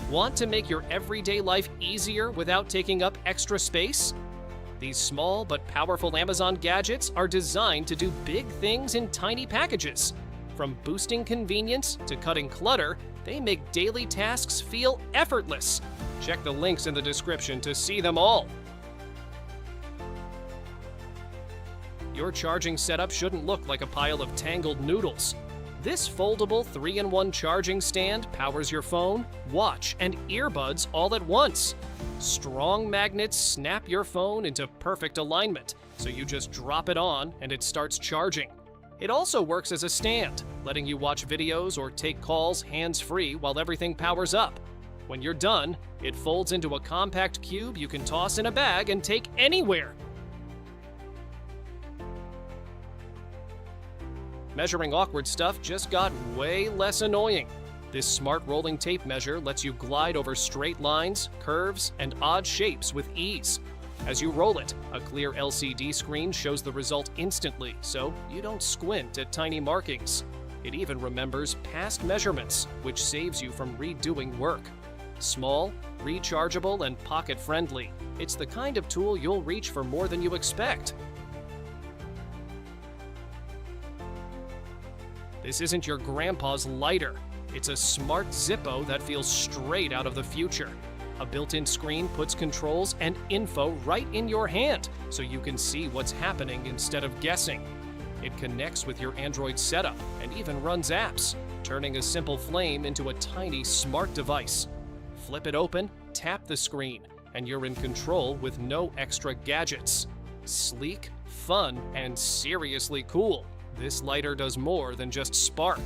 Want to make your everyday life easier without taking up extra space? These small but powerful Amazon gadgets are designed to do big things in tiny packages. From boosting convenience to cutting clutter, they make daily tasks feel effortless. Check the links in the description to see them all. Your charging setup shouldn't look like a pile of tangled noodles. This foldable 3-in-1 charging stand powers your phone, watch, and earbuds all at once. Strong magnets snap your phone into perfect alignment, so you just drop it on and it starts charging. It also works as a stand, letting you watch videos or take calls hands-free while everything powers up. When you're done, it folds into a compact cube you can toss in a bag and take anywhere. Measuring awkward stuff just got way less annoying. This smart rolling tape measure lets you glide over straight lines, curves, and odd shapes with ease. As you roll it, a clear LCD screen shows the result instantly, so you don't squint at tiny markings. It even remembers past measurements, which saves you from redoing work. Small, rechargeable, and pocket-friendly, it's the kind of tool you'll reach for more than you expect. This isn't your grandpa's lighter. It's a Smart Zippo that feels straight out of the future. A built-in screen puts controls and info right in your hand, so you can see what's happening instead of guessing. It connects with your Android setup and even runs apps, turning a simple flame into a tiny smart device. Flip it open, tap the screen, and you're in control with no extra gadgets. Sleek, fun, and seriously cool. This lighter does more than just spark.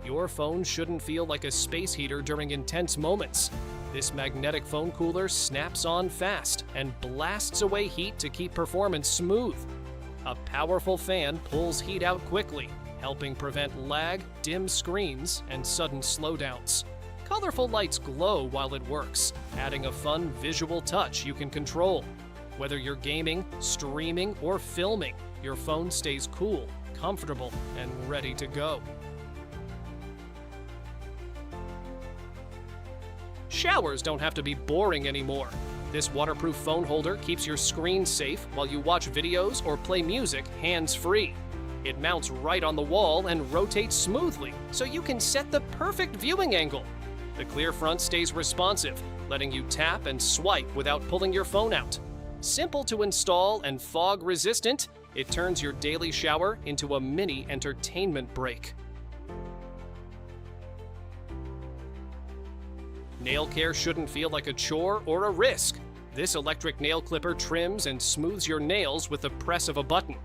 Your phone shouldn't feel like a space heater during intense moments. This magnetic phone cooler snaps on fast and blasts away heat to keep performance smooth. A powerful fan pulls heat out quickly, helping prevent lag, dim screens, and sudden slowdowns. Colorful lights glow while it works, adding a fun visual touch you can control. Whether you're gaming, streaming, or filming, your phone stays cool, comfortable, and ready to go. Showers don't have to be boring anymore. This waterproof phone holder keeps your screen safe while you watch videos or play music hands-free. It mounts right on the wall and rotates smoothly, so you can set the perfect viewing angle. The clear front stays responsive, letting you tap and swipe without pulling your phone out. Simple to install and fog-resistant, it turns your daily shower into a mini entertainment break. Nail care shouldn't feel like a chore or a risk. This electric nail clipper trims and smooths your nails with the press of a button.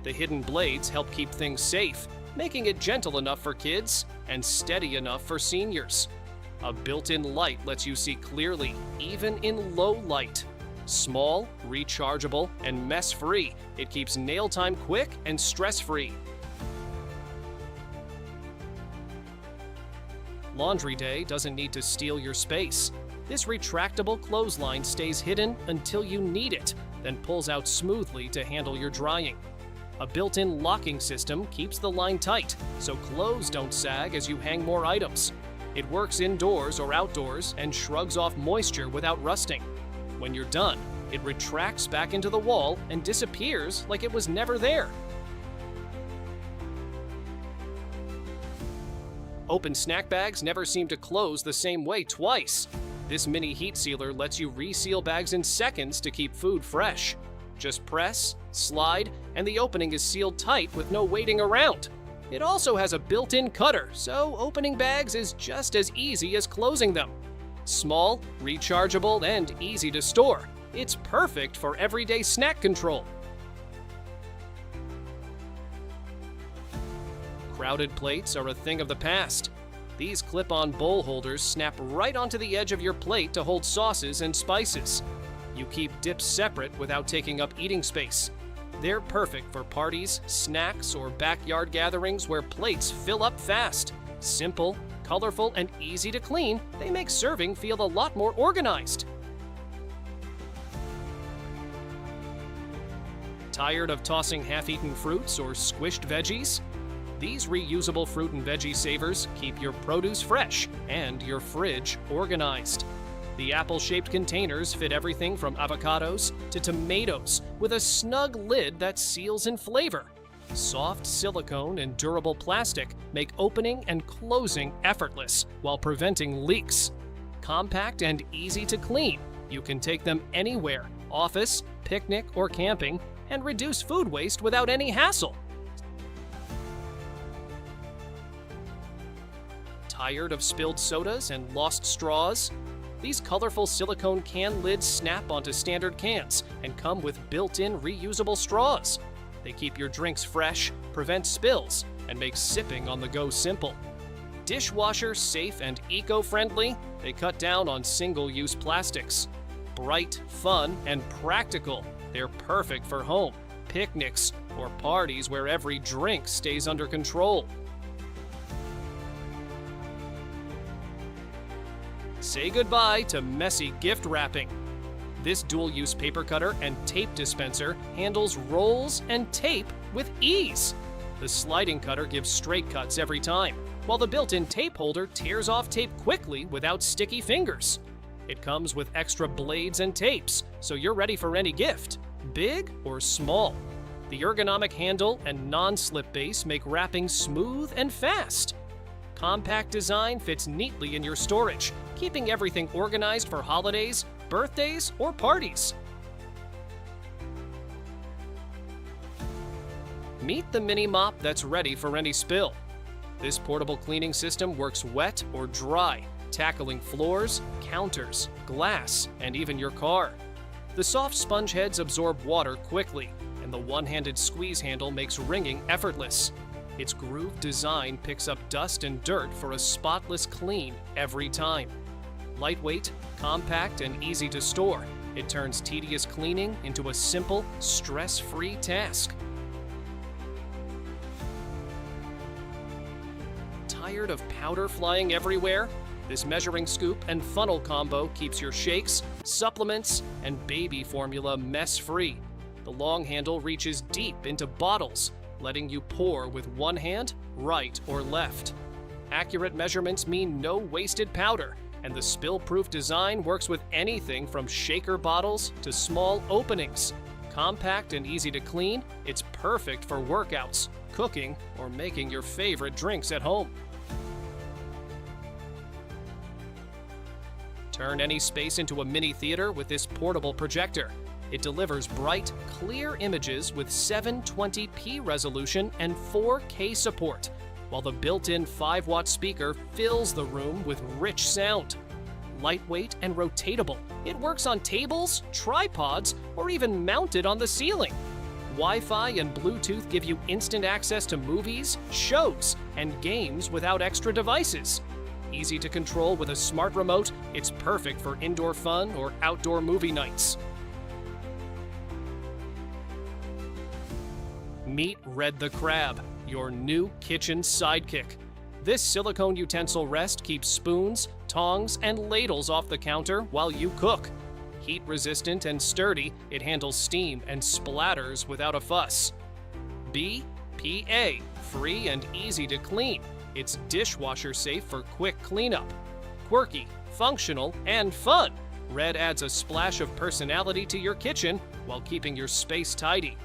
The hidden blades help keep things safe, making it gentle enough for kids and steady enough for seniors. A built-in light lets you see clearly, even in low light. Small, rechargeable, and mess-free, it keeps nail time quick and stress-free. Laundry day doesn't need to steal your space. This retractable clothesline stays hidden until you need it, then pulls out smoothly to handle your drying. A built-in locking system keeps the line tight, so clothes don't sag as you hang more items. It works indoors or outdoors and shrugs off moisture without rusting. When you're done, it retracts back into the wall and disappears like it was never there. Open snack bags never seem to close the same way twice. This mini heat sealer lets you reseal bags in seconds to keep food fresh. Just press, slide, and the opening is sealed tight with no waiting around. It also has a built-in cutter, so opening bags is just as easy as closing them. Small, rechargeable, and easy to store. It's perfect for everyday snack control. Crowded plates are a thing of the past. These clip-on bowl holders snap right onto the edge of your plate to hold sauces and spices. You keep dips separate without taking up eating space. They're perfect for parties, snacks, or backyard gatherings where plates fill up fast. Simple, colorful, and easy to clean, they make serving feel a lot more organized. Tired of tossing half-eaten fruits or squished veggies? These reusable fruit and veggie savers keep your produce fresh and your fridge organized. The apple-shaped containers fit everything from avocados to tomatoes with a snug lid that seals in flavor. Soft silicone and durable plastic make opening and closing effortless while preventing leaks. Compact and easy to clean, you can take them anywhere, office, picnic, or camping, and reduce food waste without any hassle. Tired of spilled sodas and lost straws? These colorful silicone can lids snap onto standard cans and come with built-in reusable straws. They keep your drinks fresh, prevent spills, and make sipping on the go simple. Dishwasher safe and eco-friendly, they cut down on single-use plastics. Bright, fun, and practical, they're perfect for home, picnics, or parties where every drink stays under control. Say goodbye to messy gift wrapping. This dual-use paper cutter and tape dispenser handles rolls and tape with ease. The sliding cutter gives straight cuts every time, while the built-in tape holder tears off tape quickly without sticky fingers. It comes with extra blades and tapes, so you're ready for any gift, big or small. The ergonomic handle and non-slip base make wrapping smooth and fast. Compact design fits neatly in your storage, keeping everything organized for holidays, birthdays, or parties. Meet the mini mop that's ready for any spill. This portable cleaning system works wet or dry, tackling floors, counters, glass, and even your car. The soft sponge heads absorb water quickly, and the one-handed squeeze handle makes wringing effortless. Its grooved design picks up dust and dirt for a spotless clean every time. Lightweight, compact, and easy to store, it turns tedious cleaning into a simple, stress-free task. Tired of powder flying everywhere? This measuring scoop and funnel combo keeps your shakes, supplements, and baby formula mess-free. The long handle reaches deep into bottles, letting you pour with one hand, right or left. Accurate measurements mean no wasted powder, and the spill-proof design works with anything from shaker bottles to small openings. Compact and easy to clean, it's perfect for workouts, cooking, or making your favorite drinks at home. Turn any space into a mini theater with this portable projector. It delivers bright, clear images with 720p resolution and 4K support, while the built-in 5-watt speaker fills the room with rich sound. Lightweight and rotatable, it works on tables, tripods, or even mounted on the ceiling. Wi-Fi and Bluetooth give you instant access to movies, shows, and games without extra devices. Easy to control with a smart remote, it's perfect for indoor fun or outdoor movie nights. Meet Red the Crab, your new kitchen sidekick. This silicone utensil rest keeps spoons, tongs, and ladles off the counter while you cook. Heat-resistant and sturdy, it handles steam and splatters without a fuss. BPA, free and easy to clean. It's dishwasher safe for quick cleanup. Quirky, functional, and fun, Red adds a splash of personality to your kitchen while keeping your space tidy.